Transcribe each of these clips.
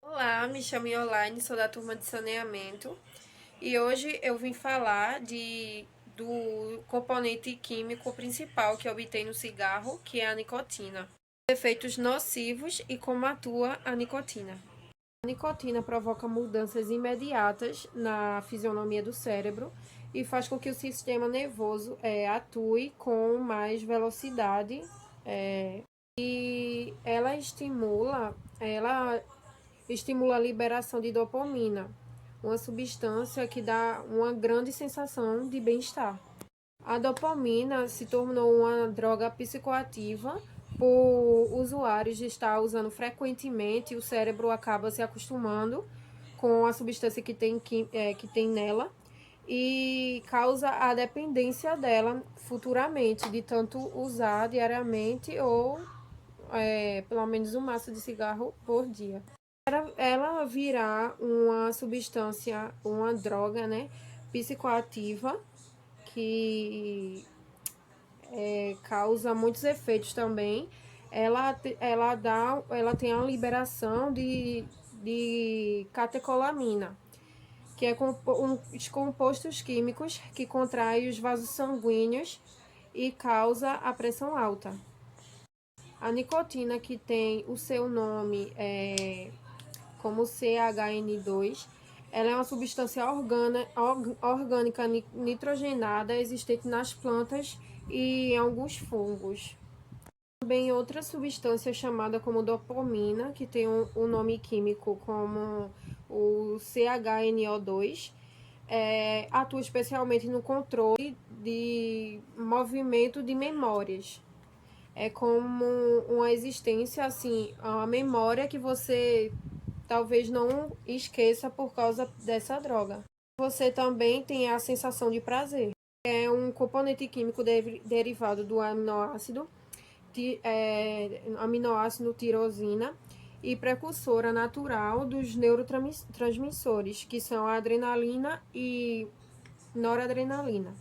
Olá, me chamo Iolaine, sou da turma de saneamento e hoje eu vim falar do componente químico principal que obtém no cigarro, que é a nicotina. Efeitos nocivos e como atua a nicotina. A nicotina provoca mudanças imediatas na fisionomia do cérebro e faz com que o sistema nervoso atue com mais velocidade e ela estimula a liberação de dopamina, uma substância que dá uma grande sensação de bem-estar. A dopamina se tornou uma droga psicoativa por usuários estar usando frequentemente e o cérebro acaba se acostumando com a substância que tem nela e causa a dependência dela futuramente, de tanto usar diariamente ou pelo menos um maço de cigarro por dia. Ela virá uma substância, uma droga, né, psicoativa que causa muitos efeitos também. Ela tem a liberação de catecolamina, que é os compostos químicos que contraem os vasos sanguíneos e causa a pressão alta. A nicotina, que tem o seu nome como CHN2, ela é uma substância orgânica nitrogenada existente nas plantas e em alguns fungos. Também outra substância chamada como dopamina, que tem um nome químico como o CHNO2, atua especialmente no controle de movimento de memórias. É como uma existência, assim, a memória que você talvez não esqueça por causa dessa droga. Você também tem a sensação de prazer. É um componente químico derivado do aminoácido tirosina e precursora natural dos neurotransmissores, que são a adrenalina e noradrenalina.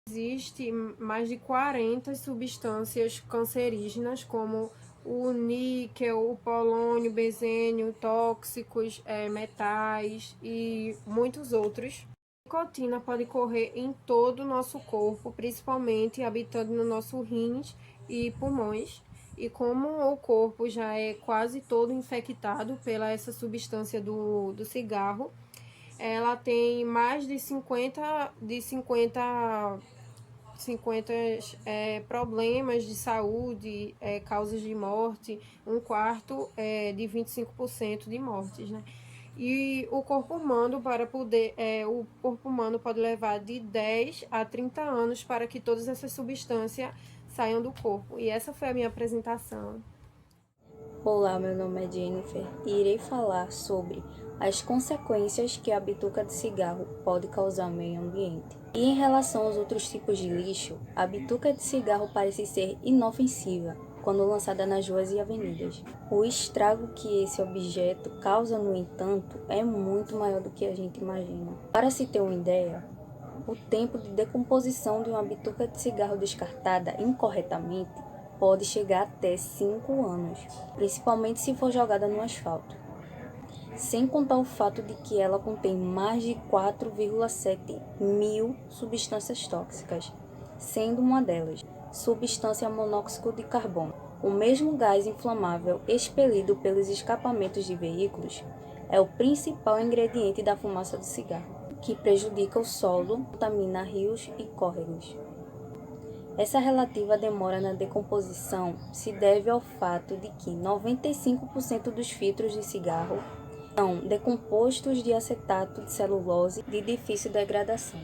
Existem mais de 40 substâncias cancerígenas, como o níquel, o polônio, benzênio, tóxicos, metais e muitos outros. A nicotina pode correr em todo o nosso corpo, principalmente habitando no nosso rins e pulmões. E como o corpo já é quase todo infectado pela essa substância do cigarro, ela tem mais de 50 problemas de saúde, causas de morte, um quarto de 25% de mortes, né? E o corpo humano pode levar de 10 a 30 anos para que todas essas substâncias saiam do corpo. E essa foi a minha apresentação. Olá, meu nome é Jennifer e irei falar sobre as consequências que a bituca de cigarro pode causar ao meio ambiente. E em relação aos outros tipos de lixo, a bituca de cigarro parece ser inofensiva quando lançada nas ruas e avenidas. O estrago que esse objeto causa, no entanto, é muito maior do que a gente imagina. Para se ter uma ideia, o tempo de decomposição de uma bituca de cigarro descartada incorretamente pode chegar até 5 anos, principalmente se for jogada no asfalto. Sem contar o fato de que ela contém mais de 4,7 mil substâncias tóxicas, sendo uma delas substância monóxido de carbono. O mesmo gás inflamável expelido pelos escapamentos de veículos é o principal ingrediente da fumaça do cigarro, que prejudica o solo, contamina rios e córregos. Essa relativa demora na decomposição se deve ao fato de que 95% dos filtros de cigarro são decompostos de acetato de celulose de difícil degradação.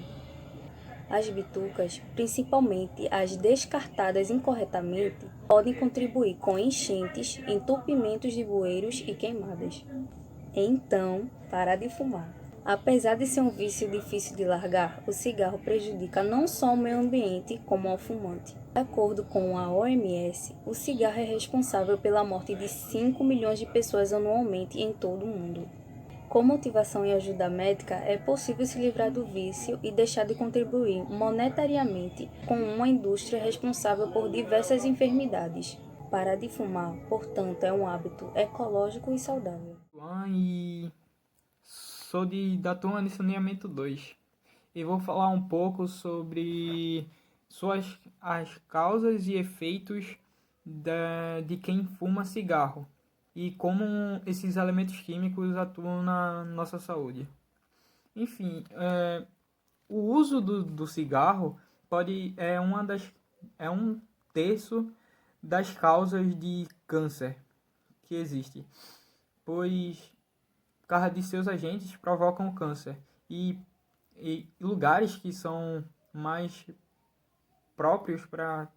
As bitucas, principalmente as descartadas incorretamente, podem contribuir com enchentes, entupimentos de bueiros e queimadas. Então, parar de fumar. Apesar de ser um vício difícil de largar, o cigarro prejudica não só o meio ambiente, como ao fumante. De acordo com a OMS, o cigarro é responsável pela morte de 5 milhões de pessoas anualmente em todo o mundo. Com motivação e ajuda médica, é possível se livrar do vício e deixar de contribuir monetariamente com uma indústria responsável por diversas enfermidades. Parar de fumar, portanto, é um hábito ecológico e saudável. E sou da turma de saneamento 2 e vou falar um pouco sobre as causas e efeitos de quem fuma cigarro e como esses elementos químicos atuam na nossa saúde. Enfim, o uso do cigarro é um terço das causas de câncer que existe, pois por causa de seus agentes provocam câncer e lugares que são mais próprios para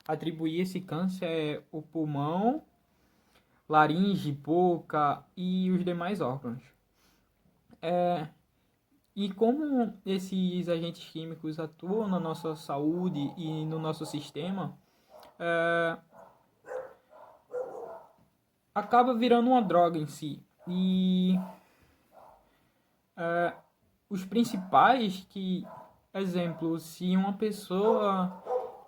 atribuir esse câncer é o pulmão, laringe, boca e os demais órgãos. E como esses agentes químicos atuam na nossa saúde e no nosso sistema, acaba virando uma droga em si. E os principais exemplo, se uma pessoa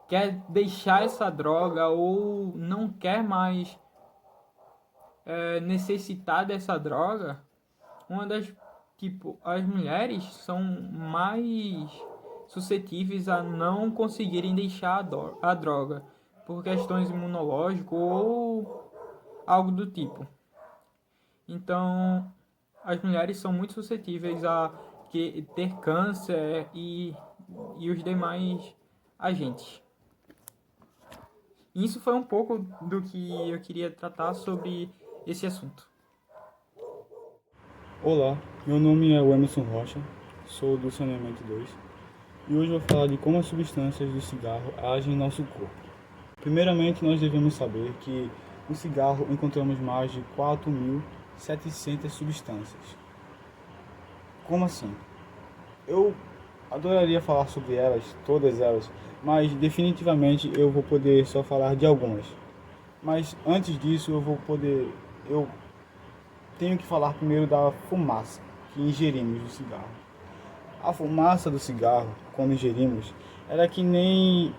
quer deixar essa droga ou não quer mais necessitar dessa droga, as mulheres são mais suscetíveis a não conseguirem deixar a droga por questões imunológicas ou algo do tipo. Então, as mulheres são muito suscetíveis a ter câncer e os demais agentes. Isso foi um pouco do que eu queria tratar sobre esse assunto. Olá, meu nome é Emerson Rocha, sou do Saneamento 2 e hoje eu vou falar de como as substâncias do cigarro agem em nosso corpo. Primeiramente, nós devemos saber que no cigarro encontramos mais de 4.700 substâncias. Como assim? Eu adoraria falar sobre elas, todas elas, mas definitivamente eu vou poder só falar de algumas. Mas antes disso eu tenho que falar primeiro da fumaça que ingerimos do cigarro. A fumaça do cigarro, quando ingerimos, ela é que nem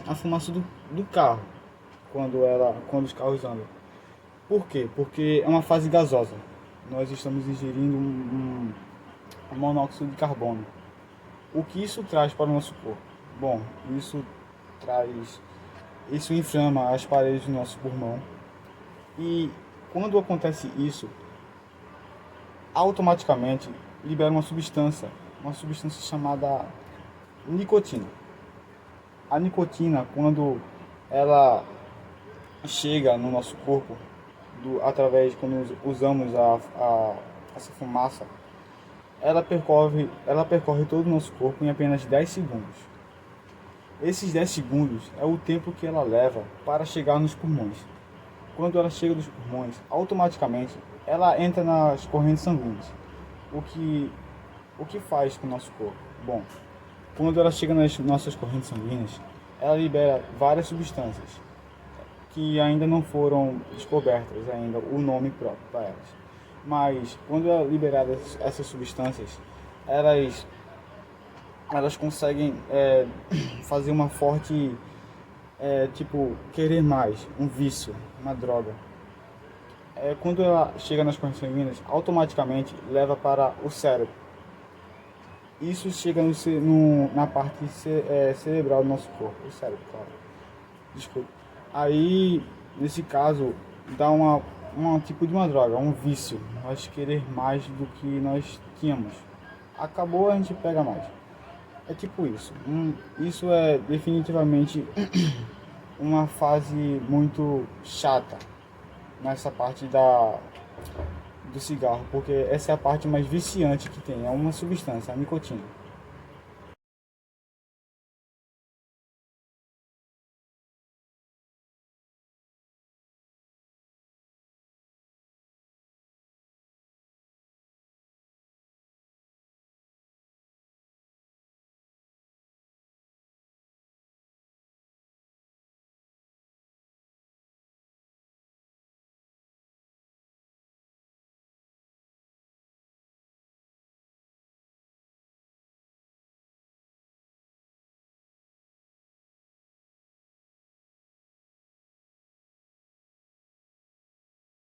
a fumaça do carro, quando os carros andam. Por quê? Porque é uma fase gasosa. Nós estamos ingerindo um monóxido de carbono. O que isso traz para o nosso corpo? Bom, isso inflama as paredes do nosso pulmão. E quando acontece isso, automaticamente libera uma substância chamada nicotina. A nicotina, quando ela chega no nosso corpo, quando usamos essa fumaça, ela percorre todo o nosso corpo em apenas 10 segundos. Esses 10 segundos é o tempo que ela leva para chegar nos pulmões. Quando ela chega nos pulmões, automaticamente ela entra nas correntes sanguíneas. O que faz com o nosso corpo? Bom, quando ela chega nas nossas correntes sanguíneas, ela libera várias substâncias que ainda não foram descobertas ainda o nome próprio para elas. Mas quando é liberada essas substâncias, elas conseguem fazer uma forte querer mais, um vício, uma droga. Quando ela chega nas correntes sanguíneas, automaticamente leva para o cérebro. Isso chega na parte cerebral do nosso corpo, o cérebro, claro. Desculpa. Aí, nesse caso, dá um tipo de uma droga, um vício. Nós querer mais do que nós tínhamos. Acabou, a gente pega mais. É tipo isso. Isso é definitivamente uma fase muito chata nessa parte do cigarro, porque essa é a parte mais viciante que tem, é uma substância, a nicotina.